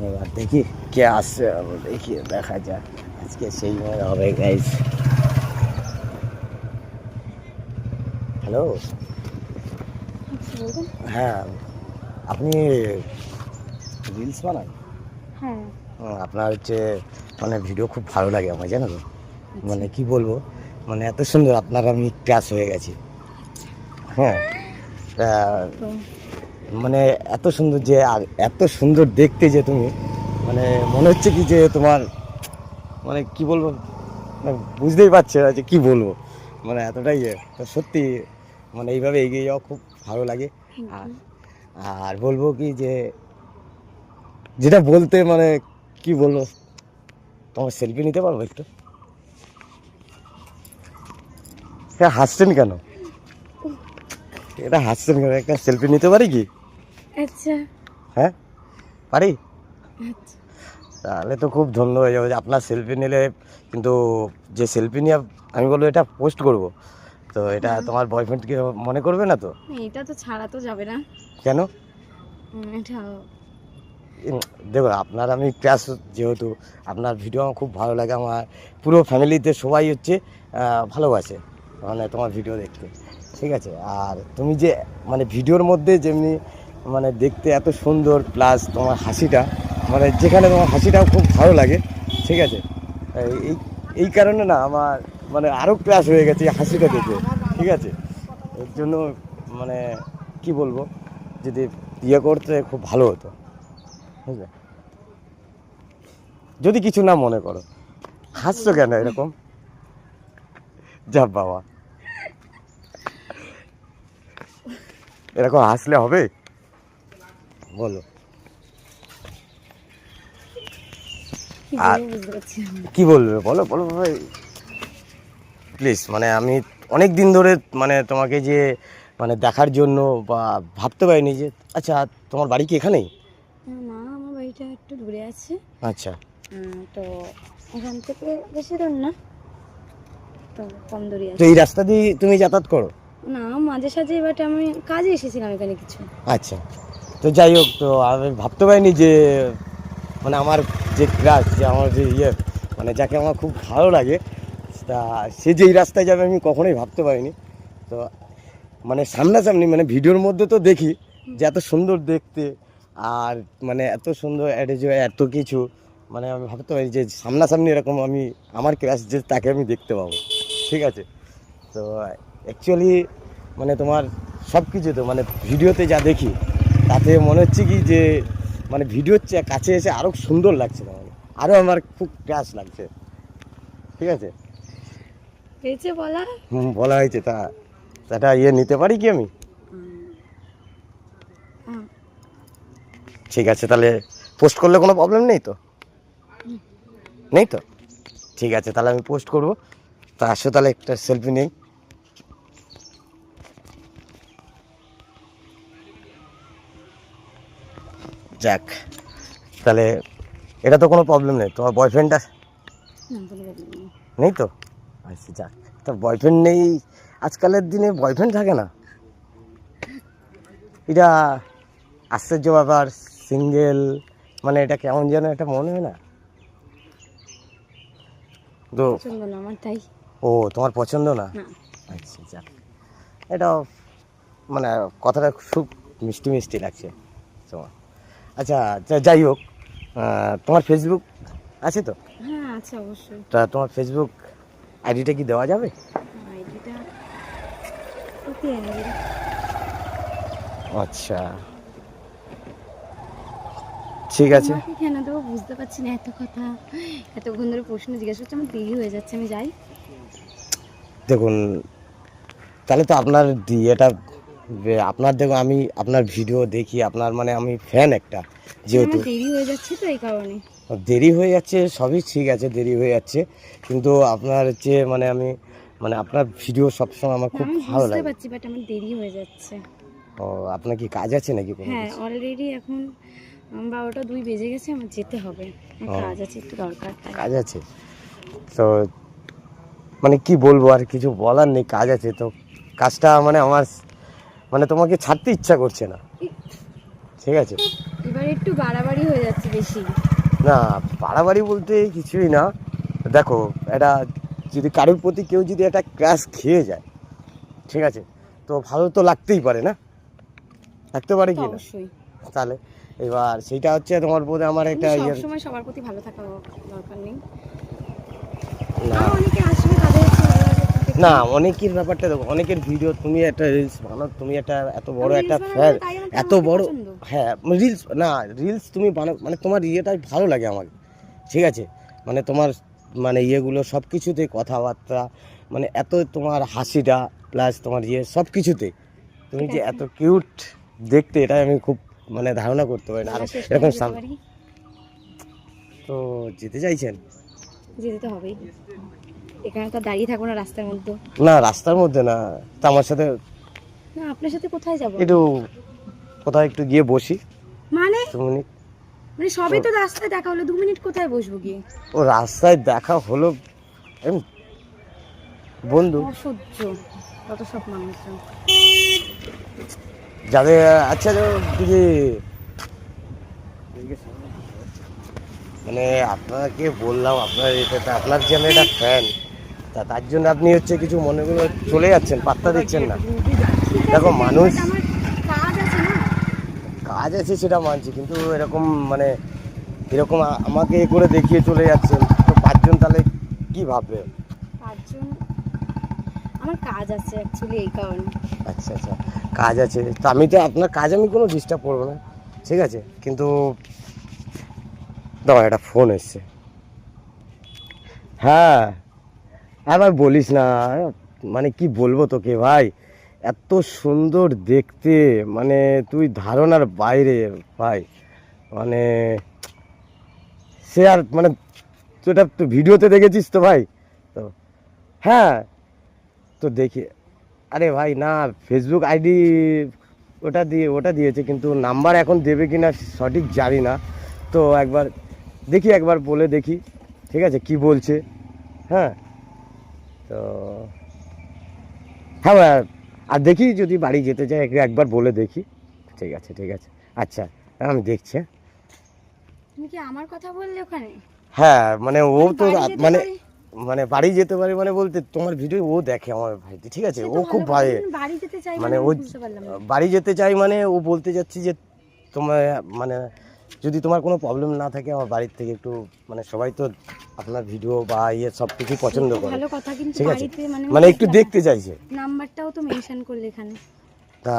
এবার দেখি কে আসছে, দেখি দেখা যাক আজকে সেই মজা হবে গাইস। হ্যালো, হ্যাঁ আপনি রিলস বানান? হ্যাঁ। আপনার হচ্ছে মানে ভিডিও খুব ভালো লাগে আমার, জানো তো, মানে কি বলবো, মানে এত সুন্দর আপনার আমি ক্রাশ হয়ে গেছি। হ্যাঁ তো মানে এত সুন্দর যে, আর এত সুন্দর দেখতে যে তুমি, মানে মনে হচ্ছে কি যে তোমার, মানে কি বলবো, মানে বুঝতেই পারছি না যে কি বলবো, মানে এতটাই তো সত্যি, মানে এইভাবে এগিয়ে যাওয়া খুব ভালো লাগে। আর আর বলবো কি যে, যেটা বলতে মানে কি বলবো, তোমার সেলফি নিতে পারবো একটু? হ্যাঁ, হাসছেন কেন? এটা হাসছেন কেন? একটা সেলফি নিতে পারি কি? আচ্ছা হ্যাঁ পারি? আচ্ছা। তাহলে তো খুব ধন্য হয়ে যাবে যে আপনার সেলফি নিলে, কিন্তু যে সেলফি নিয়ে আমি বলবো এটা পোস্ট করব, তো এটা তোমার বয়ফ্রেন্ডকে মনে করবে না তো? এটা তো ছাড়া তো যাবে না। কেন? এটা উম, দেখো আপনার আমি ক্রাশ, যেহেতু আপনার ভিডিও আমার খুব ভালো লাগে, আমার পুরো ফ্যামিলিতে সবাই হচ্ছে ভালোবাসে মানে তোমার ভিডিও দেখতে, ঠিক আছে? আর তুমি যে মানে ভিডিওর মধ্যে যেমনি মানে দেখতে এত সুন্দর, প্লাস তোমার হাসিটা, মানে যেখানে তোমার হাসিটাও খুব ভালো লাগে, ঠিক আছে? এই এই কারণে না আমার মানে আরও ক্রাশ হয়ে গেছে এই হাসিটা দেখে, ঠিক আছে? এর জন্য মানে কি বলবো, যদি ইয়ে করতে খুব ভালো হতো, বুঝলে? যদি কিছু না মনে করো। হাসছো কেন এরকম? যা বাবা, এরকম হাসলে হবে? বলো। কি আর বলবো বুঝতে পারছি না। কি বলবে, বলো বলো ভাই প্লিজ। মানে আমি অনেক দিন ধরে মানে তোমাকে যে মানে দেখার জন্য বা ভাবতে পারিনি যে, আচ্ছা তোমার বাড়ি কি এখানেই? না, আমার বাড়িটা একটু দূরে আছে। আচ্ছা, তো এখান থেকে বেশি দূর না, তো কম দূরে তো আছে। এই রাস্তা দিয়ে তুমি যাতায়াত করো? না, মাঝে সাঝে, বাট আমি কাজে এসেছিলাম এখানে কিছু। আচ্ছা, তো যাই হোক, তো আমি ভাবতে পারিনি যে মানে আমার যে ক্রাশ, যে আমার যে ইয়ে, মানে যাকে আমার খুব ভালো লাগে, তা সে যে এই রাস্তায় যাবে আমি কখনোই ভাবতে পারিনি। তো মানে সামনাসামনি মানে ভিডিওর মধ্যে তো দেখি যে এত সুন্দর দেখতে, আর মানে এত সুন্দর এত কিছু, মানে আমি ভাবতে পারি যে সামনাসামনি এরকম আমি আমার ক্রাশ যে তাকে আমি দেখতে পাবো, ঠিক আছে? তো অ্যাকচুয়ালি মানে তোমার সব কিছু তো মানে ভিডিওতে যা দেখি, তাতে মনে হচ্ছে কি যে মানে ভিডিওর চেয়ে কাছে এসে আরও সুন্দর লাগছে, আমার আরও আমার খুব ক্রাশ লাগছে, ঠিক আছে? হয়েছে বলা। বলা হয়েছে, তা সেটা ইয়ে নিতে পারি কি আমি? ঠিক আছে, তাহলে পোস্ট করলে কোনো প্রবলেম নেই তো? নেই তো? ঠিক আছে, তাহলে আমি পোস্ট করব। তা আসো তাহলে একটা সেলফি নেই। যাক, তাহলে এটা তো কোনো প্রবলেম নেই, তোমার বয়ফ্রেন্ড না, কোনো প্রবলেম নেই। নেই তো? আচ্ছা, যাক, তা বয়ফ্রেন্ড নেই, আজকালের দিনে বয়ফ্রেন্ড থাকে না, এটা আশ্চর্য ব্যাপার। সিঙ্গেল মানে এটা কেমন যেন এটা মনে হয় না তো? পছন্দ না আমার, তাই। ও, তোমার পছন্দ না? না। আচ্ছা, যাক, এটা মানে কথাটা খুব মিষ্টি মিষ্টি লাগছে তোমার। আচ্ছা আচ্ছা, যাই হোক, তোমার ফেসবুক আছে তো? হ্যাঁ আছে অবশ্যই। তা তোমার ফেসবুক আইডিটা কি দেওয়া যাবে? আইডিটা ওকে আইডি। আচ্ছা, ঠিক আছে। তোমাকে কেন দেবো বুঝতে পারছি না, এত কথা, এতক্ষণ ধরে প্রশ্ন জিজ্ঞাসা করছে, আমার দেরি হয়ে যাচ্ছে, আমি যাই। দেখুন, তাহলে তো আপনার এটা আপনার, দেখুন আমি আপনার ভিডিও দেখি, আপনার মানে আমি ফ্যান একটা, যেহেতু আমার দেরি হয়ে যাচ্ছে তো এই কারণে। দেরি হয়ে যাচ্ছে, সবই ঠিক আছে, দেরি হয়ে যাচ্ছে, কিন্তু আপনার হচ্ছে মানে আমি মানে আপনার ভিডিও সবসময় আমার না, খুব আমি ভালো বুঝতে লাগে। পারছি, বাট আমার দেরি হয়ে যাচ্ছে। ও, আপনার কি কাজ আছে নাকি কোনো হ্যাঁ, কিছু? অলরেডি এখন 12টা 2 বেজে গেছে, আমার যেতে হবে। আমার ও, কাজ আছে, একটু দরকার, তাই। কাজ আছে, তো মানে কি বলবো, আর কিছু বলার নেই, কাজ আছে তো, কাজটা মানে আমার মানে তোমাকে ছাড়তে ইচ্ছা করছে না, ঠিক আছে? এবার এবার একটু বাড়াবাড়ি হয়ে যাচ্ছে বেশি। না বাড়াবাড়ি বলতে কিছুই না, দেখো এটা যদি কারোর প্রতি কেউ যদি একটা ক্রাশ খেয়ে যায়, ঠিক আছে, তো ভালো তো লাগতেই পারে না, লাগতে পারে কি না? অবশ্যই। তাহলে এবার সেইটা হচ্ছে তোমার প্রতি আমার একটা সব সময় সবার প্রতি ভালো থাকা দরকার নেই। না অনেকে আসবে তাদের হচ্ছে ভালো লাগে, না অনেকের ব্যাপারটা দেখো, অনেকের ভিডিও, তুমি একটা রিলস বানাও, তুমি একটা এত বড় একটা ফ্যান, এত বড়, হ্যাঁ রিলস না, রিলস তুমি বানাও মানে তোমার ইয়েটাই ভালো লাগে আমাকে, ঠিক আছে, মানে তোমার মানে ইয়েগুলো সব কিছুতে কথাবার্তা, মানে এত তোমার হাসিটা প্লাস তোমার ইয়ে সব কিছুতে তুমি যে এত কিউট দেখতে, এটা আমি খুব মানে ধারণা করতে পারি না। আর এরকম তো যেতে চাইছেন? যেতে তো হবেই, এখানে তো দাঁড়িয়ে থাকবো না রাস্তার মধ্যে। না রাস্তার মধ্যে না, তা আমার সাথে না আপনার সাথে কোথায় যাব? একটু কোথাও একটু গিয়ে বসি মানে 2 মিনিট। মানে সবই তো রাস্তায় দেখা হলো, 2 মিনিট কোথায় বসবো গিয়ে? ও রাস্তায় দেখা হলো, বন্ধু অসহ্য কত সব মানুষজন। যাদের আচ্ছা দিদি, মানে আপনাকে বললাম আপনার এটা আপনার যে আমি একটা ফ্যান, তা তার জন্য আপনি হচ্ছে কিছু মনে করে চলে যাচ্ছেন, পাত্তা দিচ্ছেন না। দেখো মানুষ আমার কাজ আছে না, কাজ আছে সেটা মানছি, কিন্তু এরকম মানে এরকম আমাকে এ করে দেখিয়ে চলে যাচ্ছেন, তো 5 জন তাহলে কি ভাববে? 5 জন, আমার কাজ আছে অ্যাকচুয়ালি এই কারণে। আচ্ছা আচ্ছা কাজ আছে, তো আমি তো আপনার কাজ আমি কোনো ডিস্টার্ব করবো না, ঠিক আছে, কিন্তু দাও একটা ফোন এসছে। হ্যাঁ আবার বলিস না, মানে কি বলবো তোকে ভাই, এত সুন্দর দেখতে, মানে তুই ধারণার বাইরে ভাই, মানে সে আর মানে তুই এটা তো ভিডিওতে দেখেছিস তো ভাই, তো হ্যাঁ তো দেখি, আরে ভাই না ফেসবুক আইডি ওটা দিয়েছে, কিন্তু নাম্বার এখন দেবে কিনা সঠিক জানি না, তো একবার দেখি, একবার বলে দেখি, ঠিক আছে কি বলছে। হ্যাঁ তো হ্যাঁ আর দেখি যদি বাড়ি যেতে চাই একবার বলে দেখি, ঠিক আছে ঠিক আছে, আচ্ছা আমি দেখছি। তুমি কি আমার কথা বললে ওখানে? হ্যাঁ মানে ও তো বাড়ি যেতে মানে পারি? মানে বাড়ি যেতে পারে মানে বলতে তোমার ভিডিও ও দেখে আমার ভাই, ঠিক আছে, সে ও তো খুব ভালো ভালো, কথা, তুমি বাড়ি যেতে চাই মানে মানে ও বুঝতে পারলাম না। বাড়ি যেতে চাই মানে ও বলতে যাচ্ছি যে তোমার মানে যদি তোমার কোনো প্রবলেম না থাকে আমার বাড়ির থেকে একটু, মানে সবাই তো আপনার ভিডিও বা ইয়ে সব কিছু পছন্দ সে তো করে, ভালো কথা, কিন্তু ঠিক আছে, বাড়িতে মানে একটু দেখতে চাইছে, নাম্বারটাও তো মেনশন করলে এখানে। তা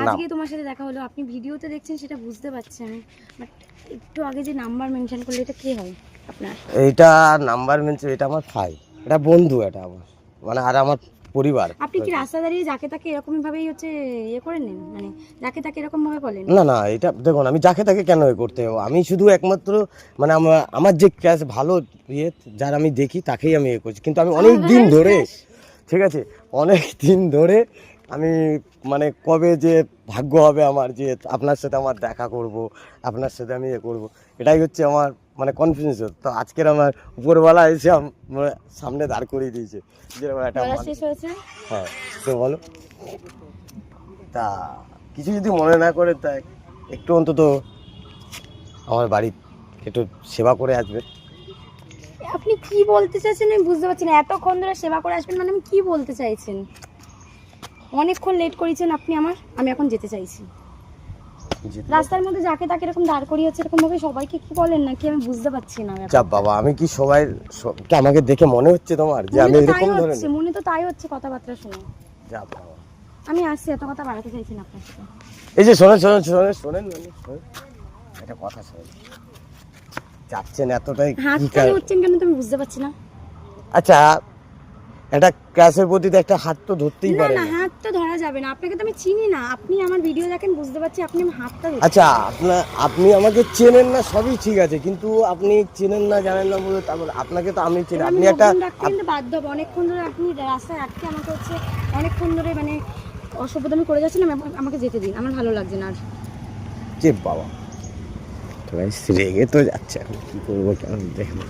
না আজকে তোমার সাথে দেখা হলো, আপনি ভিডিওতে দেখছেন সেটা বুঝতে পারছি আমি, বাট একটু আগে যে নাম্বার মেনশন করলে এটা কে হয় আপনার? এইটা নাম্বার মেনছে, এটা আমার ভাই, এটা বন্ধু, এটা আমার মানে আর আমার পরিবার। আপনি কি রাস্তা দাঁড়িয়ে যাকে তাকে এরকম ভাবেই হচ্ছে ইয়ে করে নেন, মানে যাকে তাকে এরকম ভাবে বলেন? না না এটা দেখুন আমি যাকে তাকে কেন এ করতে হবে, আমি শুধু একমাত্র মানে আমার যে ক্যাশ ভালো ইয়ে যার আমি দেখি তাকেই আমি এ করছি, কিন্তু আমি অনেক দিন ধরে, ঠিক আছে, অনেক দিন ধরে আমি মানে কবে যে ভাগ্য হবে আমার যে আপনার সাথে আমার দেখা করব, আপনার সাথে আমি এ করব, এটাই হচ্ছে আমার মানে কনফিডেন্স। তো আজকের আমার উপরওয়ালা এসে মানে সামনে দাঁড় করিয়ে দিয়েছে, যেরকম একটা বলা শেষ হয়েছে? হ্যাঁ তো বলো, তা কিছু যদি মনে না করে তা একটু অন্তত আমার বাড়ি একটু সেবা করে আসবে। আপনি কি বলতে চাইছেন আমি বুঝতে পারছি না, এতক্ষণ ধরে সেবা করে আসবেন মানে আমি কি বলতে চাইছেন? অনেকক্ষণ লেট করেছেন আপনি আমার, আমি এখন যেতে চাইছি। রাস্তার মধ্যে যাকে তাকে এরকম দাঁড় করিয়ে হচ্ছে এরকম ভাবে সবাইকে কি বলেন নাকি আমি বুঝতে পারছি না। যা বাবা আমি কি সবাই কি আমাকে দেখে মনে হচ্ছে তোমার যে আমি এরকম ধরনের? মনে তো তাই হচ্ছে কথাবার্তা শুনে। যা বাবা আমি আসছি, এত কথা বাড়াতে চাইছি না আপনার সাথে। এই যে শোনেন শোনেন শোনেন শোনেন একটা কথা শোনেন, যাচ্ছেন এতটাই হাত কি টানি হচ্ছেন কেন তুমি বুঝতে পারছি না। আচ্ছা একটা ক্লাসের প্রতি তো একটা হাত তো ধরতেই না পারে না, হাত তো ধরা যাবে না, আপনাকে তো আমি চিনি না, আপনি আমার ভিডিও দেখেন বুঝতে পারছি, আপনি আমার হাতটা ধরছেন। আচ্ছা আপনি আমাকে চেনেন না সবই ঠিক আছে, কিন্তু আপনি চেনেন না জানেন না বলে তারপর আপনাকে তো আমি চিনি, আপনি একটা কিন্তু বাধ্য হবো, অনেকক্ষণ ধরে আপনি রাস্তায় আটকে আমাকে হচ্ছে অনেকক্ষণ ধরে মানে অসভ্যতামি করে যাচ্ছেন, আমাকে যেতে দিন, আমার ভালো লাগছে না আর। যে বাবা তোরা রেগে তো যাচ্ছে, এখন কি করবো কেন দেখবো।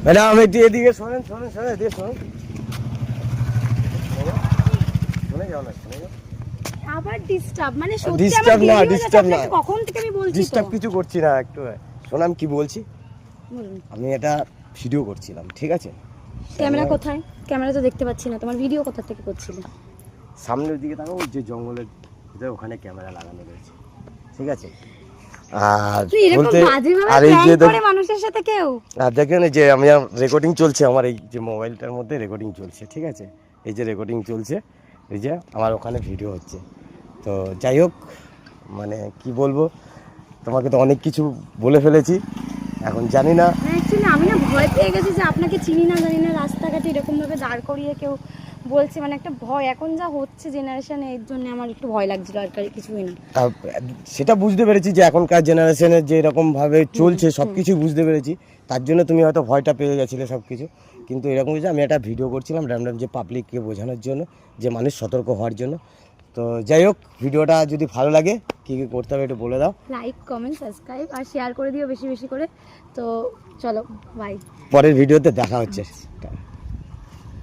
ম্যাডাম একটু এদিকে শোনেন শোনেন শোনেন এদিকে শোনেন, শুনে যাও না শুনে যাও। আবার ডিস্টার্ব মানে সত্যি Disturb আমার না, দেরি হয়ে disturb যাচ্ছে, না। কখন থেকে আমি বলছি তো ডিস্টার্ব কিছু করছি না একটু। শোন আমি কি বলছি, বলুন। আমি এটা ভিডিও করছিলাম, ঠিক আছে? ক্যামেরা কোথায়? ক্যামেরা তো দেখতে পাচ্ছি না, তোমার ভিডিও কোথা থেকে করছিলে? সামনের দিকে তাকাও, ওই যে জঙ্গলের ভিতরে ওখানে ক্যামেরা লাগানো রয়েছে, ঠিক আছে? আর তুই এরকম বলতে বাজেভাবে আর এই যে প্র্যাঙ্ক করে মানুষের সাথে কেউ? আর দেখেন এই যে আমি রেকর্ডিং চলছে, আমার এই যে মোবাইলটার মধ্যে রেকর্ডিং চলছে, ঠিক আছে? এই যে রেকর্ডিং চলছে, এই যে আমার ওখানে ভিডিও হচ্ছে। তো যাই হোক, মানে কি বলবো, তোমাকে তো অনেক কিছু বলে ফেলেছি, এখন জানি না। অ্যাকচুয়ালি আমি না ভয় পেয়ে গেছি যে আপনাকে চিনি না জানি না, রাস্তাঘাটে এরকমভাবে দাঁড় করিয়ে কেউ বলছে, মানে একটা ভয় এখন যা হচ্ছে জেনারেশনে, এর জন্য আমার একটু ভয় লাগছিল, আর কিছুই না। সেটা বুঝতে পেরেছি যে এখনকার জেনারেশনের যে এরকমভাবে চলছে সব কিছু বুঝতে পেরেছি, তার জন্য তুমি হয়তো ভয়টা পেয়ে গেছিলে সব কিছু। কিন্তু এরকম যে আমি একটা ভিডিও করছিলাম র্যান্ডম, যে পাবলিককে বোঝানোর জন্য, যে মানুষ সতর্ক হওয়ার জন্য। তো যাই হোক, ভিডিওটা যদি ভালো লাগে কী কী করতে হবে একটু বলে দাও। লাইক, কমেন্ট, সাবস্ক্রাইব আর শেয়ার করে দিও বেশি বেশি করে। তো চলো, বাই। পরের ভিডিওতে দেখা হচ্ছে।